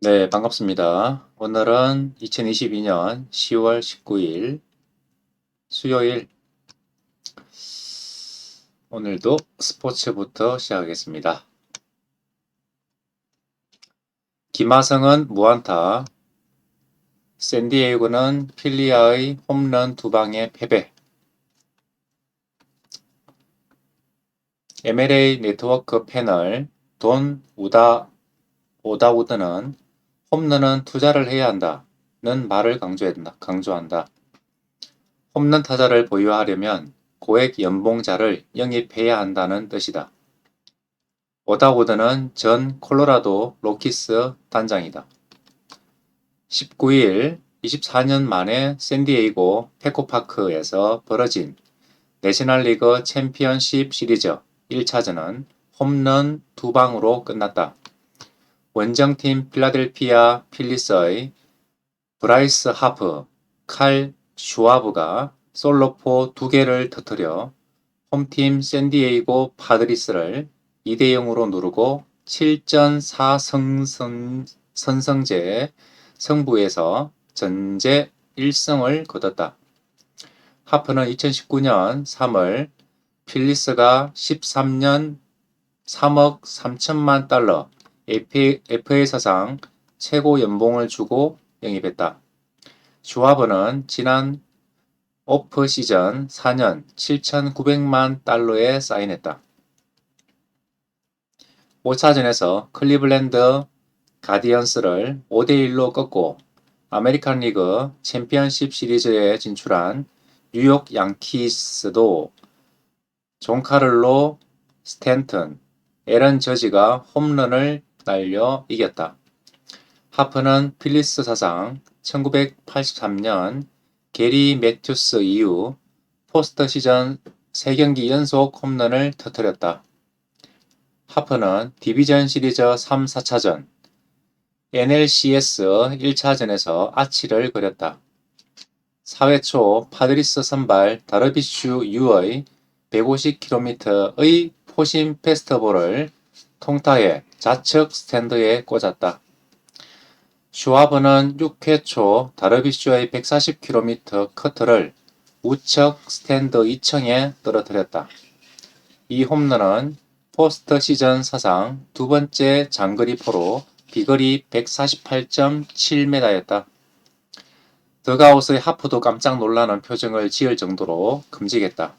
네, 반갑습니다. 오늘은 2022년 10월 19일 수요일, 오늘도 스포츠부터 시작하겠습니다. 김하성은 무안타, 샌디에이고는 필리아의 홈런 2방의 패배. MLA 네트워크 패널 돈 오다우드는 홈런은 투자를 해야 한다는 말을 강조한다. 홈런 타자를 보유하려면 고액 연봉자를 영입해야 한다는 뜻이다. 오다우드는 전 콜로라도 로키스 단장이다. 19일 24년 만에 샌디에이고 페코파크에서 벌어진 내셔널리그 챔피언십 시리즈 1차전은 홈런 2방으로 끝났다. 원정팀 필라델피아 필리스의 브라이스 하프, 칼 슈와브가 솔로포 2개를 터뜨려 홈팀 샌디에이고 파드리스를 2대0으로 누르고 7전 4선승제 승부에서 전제 1승을 거뒀다. 하프는 2019년 3월 필리스가 13년 3억 3천만 달러 FA 사상 최고 연봉을 주고 영입했다. 슈와브는 지난 오프 시즌 4년 7,900만 달러에 사인했다. 5차전에서 클리블랜드 가디언스를 5대1로 꺾고 아메리칸 리그 챔피언십 시리즈에 진출한 뉴욕 양키스도 존 카를로 스탠튼, 에런 저지가 홈런을 날려 이겼다. 하프는 필리스 사상 1983년 게리 매튜스 이후 포스트 시즌 3경기 연속 홈런을 터뜨렸다. 하프는 디비전 시리즈 3, 4차전 NLCS 1차전에서 아치를 그렸다. 4회 초 파드리스 선발 다르비슈 유의 150km의 포심 패스트볼을 통타해 좌측 스탠드에 꽂았다. 슈와브는 6회 초 다르비슈의 140km 커트를 우측 스탠드 2층에 떨어뜨렸다. 이 홈런은 포스트 시즌 사상 두 번째 장거리포로 비거리 148.7m였다. 더가웃의 하프도 깜짝 놀라는 표정을 지을 정도로 큼직했다.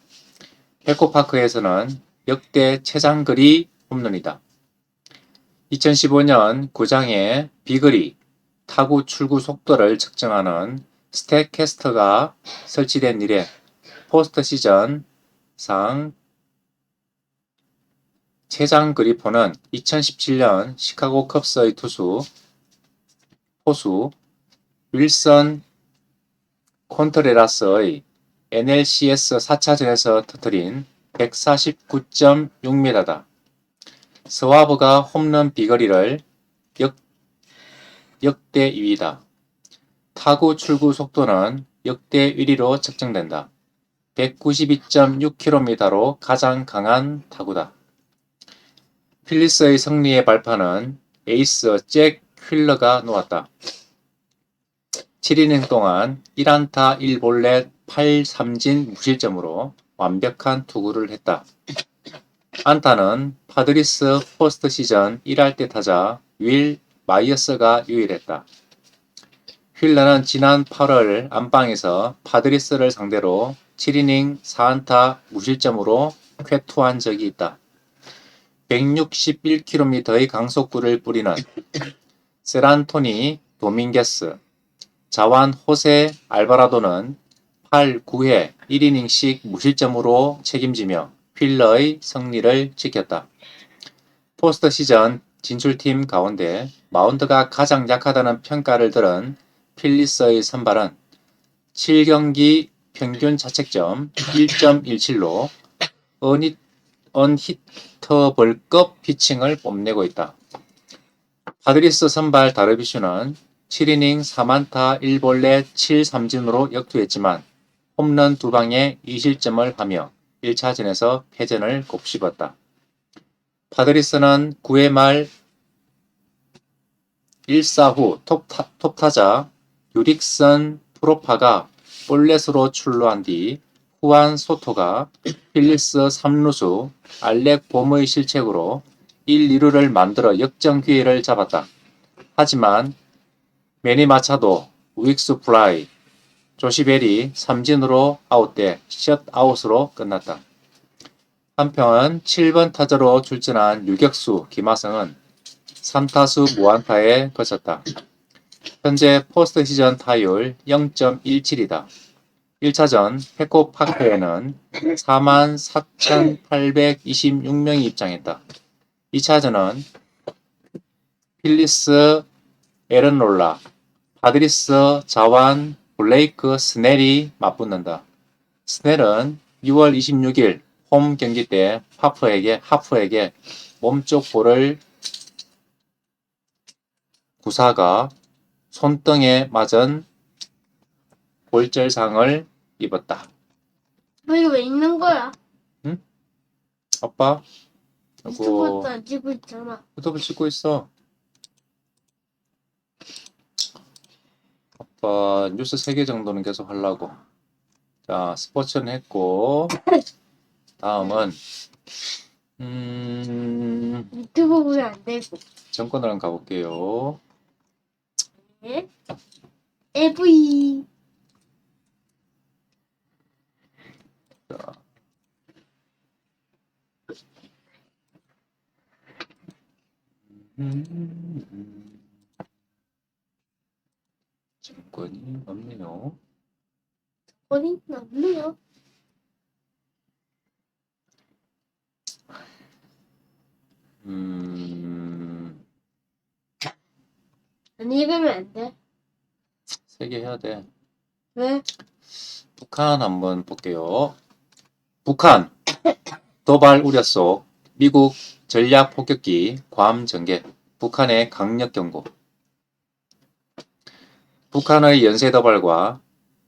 페코파크에서는 역대 최장거리 홈런이다. 2015년 구장에 비거리, 타구 출구 속도를 측정하는 스탯캐스터가 설치된 이래 포스트 시즌상 최장거리포는 2017년 시카고 컵스의 포수 윌선 콘트레라스의 NLCS 4차전에서 터뜨린 149.6m다. 스와브가 홈런 비거리를 역대 2위다. 타구 출구 속도는 역대 1위로 측정된다. 192.6km로 가장 강한 타구다. 필리스의 승리의 발판은 에이스 잭 휜러가 놓았다. 7이닝 동안 1안타 1볼넷 8삼진 무실점으로 완벽한 투구를 했다. 안타는 파드리스 포스트 시즌 1할 때 타자 윌 마이어스가 유일했다. 휜러는 지난 8월 안방에서 파드리스를 상대로 7이닝 4안타 무실점으로 쾌투한 적이 있다. 161km의 강속구를 뿌리는 세란토니 도밍게스, 자완 호세 알바라도는 8, 9회 1이닝씩 무실점으로 책임지며 휜러의 승리를 지켰다. 포스트 시즌 진출팀 가운데 마운드가 가장 약하다는 평가를 들은 필리스의 선발은 7경기 평균 자책점 1.17로 언히터블급 피칭을 뽐내고 있다. 파드리스 선발 다르비슈는 7이닝 4안타 1볼넷 7삼진으로 역투했지만 홈런 2방에 2실점을 하며 1차전에서 패전을 곱씹었다. 파드리스는 9회 말 1사 후 톱타자 유릭슨 프로파가 볼넷으로 출루한 뒤 후안 소토가 필리스 3루수 알렉 봄의 실책으로 1, 2루를 만들어 역전 기회를 잡았다. 하지만 매니 마차도 우익수 플라이, 조시벨이 삼진으로 아웃돼 셧아웃으로 끝났다. 한편 7번 타자로 출전한 유격수 김하성은 3타수 무안타에 그쳤다. 현재 포스트 시즌 타율 0.17이다. 1차전 페코파크에는 44,826명이 입장했다. 2차전은 필리스 에른롤라, 파드리스 자완 블레이크 스넬이 맞붙는다. 스넬은 6월 26일 홈 경기 때 하프에게 몸쪽 볼을 구사가 손등에 맞은 골절상을 입었다. 이거 왜 있는 거야? 응? 아빠? 유튜브도 안 찍고 있잖아. 유튜브 찍고 있어. 아빠 뉴스 3개 정도는 계속 하려고. 자, 스포츠는 했고 다음은 유튜브 보면 안 되고. 정권으로 가볼게요. 네? AV. 정권이 없네요. 어디 없네요. 안 읽으면 안 돼. 3개 해야 돼. 왜? 북한 한번 볼게요. 북한 도발 우려 속 미국 전략 폭격기 괌 전개. 북한의 강력 경고. 북한의 연쇄 도발과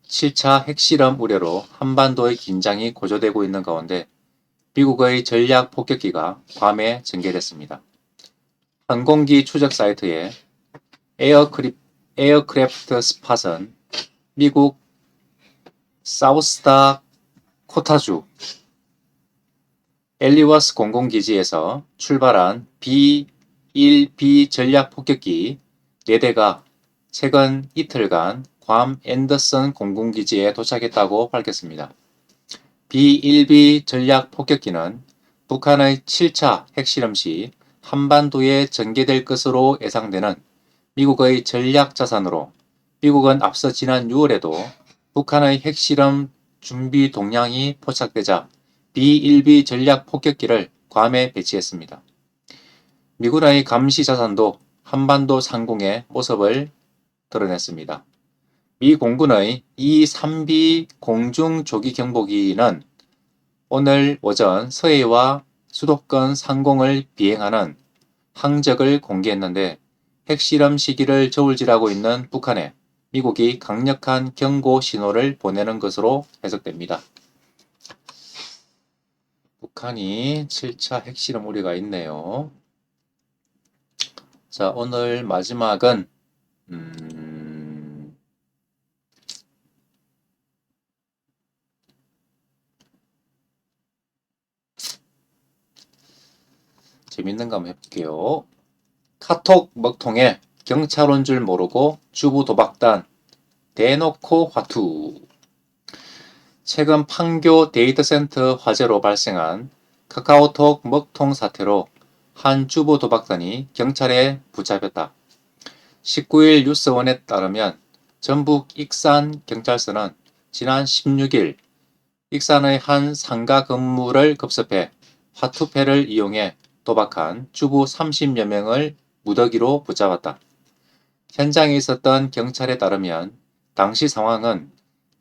7차 핵실험 우려로 한반도의 긴장이 고조되고 있는 가운데 미국의 전략 폭격기가 괌에 전개됐습니다. 항공기 추적 사이트에 에어크래프트 스팟은 미국 사우스다 코타주 엘리워스 공군기지에서 출발한 B-1B 전략 폭격기 4대가 최근 이틀간 괌 앤더슨 공군기지에 도착했다고 밝혔습니다. B-1B 전략 폭격기는 북한의 7차 핵실험 시 한반도에 전개될 것으로 예상되는 미국의 전략 자산으로 미국은 앞서 지난 6월에도 북한의 핵실험 준비 동향이 포착되자 B-1B 전략 폭격기를 괌에 배치했습니다. 미군의 감시 자산도 한반도 상공의 모습을 드러냈습니다. 미 공군의 E-3B 공중 조기 경보기는 오늘 오전 서해와 수도권 상공을 비행하는 항적을 공개했는데 핵실험 시기를 저울질하고 있는 북한에 미국이 강력한 경고 신호를 보내는 것으로 해석됩니다. 북한이 7차 핵실험 우려가 있네요. 자, 오늘 마지막은 재밌는 거 한번 해볼게요. 카톡 먹통에 경찰 온 줄 모르고 주부 도박단 대놓고 화투. 최근 판교 데이터센터 화재로 발생한 카카오톡 먹통 사태로 한 주부 도박단이 경찰에 붙잡혔다. 19일 뉴스원에 따르면 전북 익산 경찰서는 지난 16일 익산의 한 상가 건물을 급습해 화투패를 이용해 도박한 주부 30여 명을 무더기로 붙잡았다. 현장에 있었던 경찰에 따르면 당시 상황은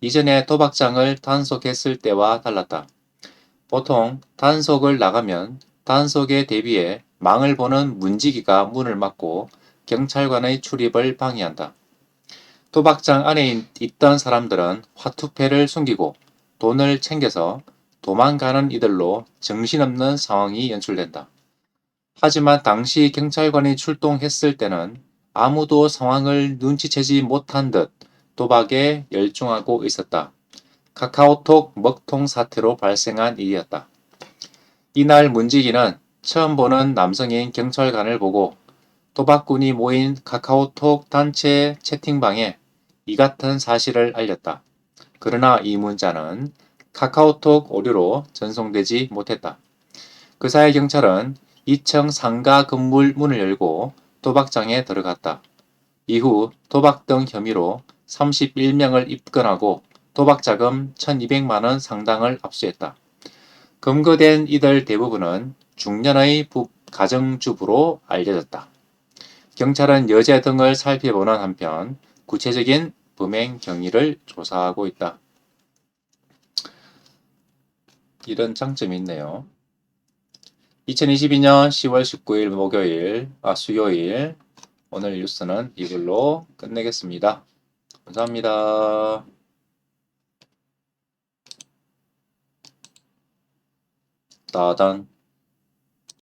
이전에 도박장을 단속했을 때와 달랐다. 보통 단속을 나가면 단속에 대비해 망을 보는 문지기가 문을 막고 경찰관의 출입을 방해한다. 도박장 안에 있던 사람들은 화투패를 숨기고 돈을 챙겨서 도망가는 이들로 정신없는 상황이 연출된다. 하지만 당시 경찰관이 출동했을 때는 아무도 상황을 눈치채지 못한 듯 도박에 열중하고 있었다. 카카오톡 먹통 사태로 발생한 일이었다. 이날 문지기는 처음 보는 남성인 경찰관을 보고 도박꾼이 모인 카카오톡 단체 채팅방에 이 같은 사실을 알렸다. 그러나 이 문자는 카카오톡 오류로 전송되지 못했다. 그 사이 경찰은 2층 상가 건물 문을 열고 도박장에 들어갔다. 이후 도박 등 혐의로 31명을 입건하고 도박자금 1200만 원 상당을 압수했다. 검거된 이들 대부분은 중년의 가정주부로 알려졌다. 경찰은 여죄 등을 살펴보는 한편 구체적인 범행 경위를 조사하고 있다. 이런 장점이 있네요. 2022년 10월 19일 수요일 오늘 뉴스는 이걸로 끝내겠습니다. 감사합니다. 따단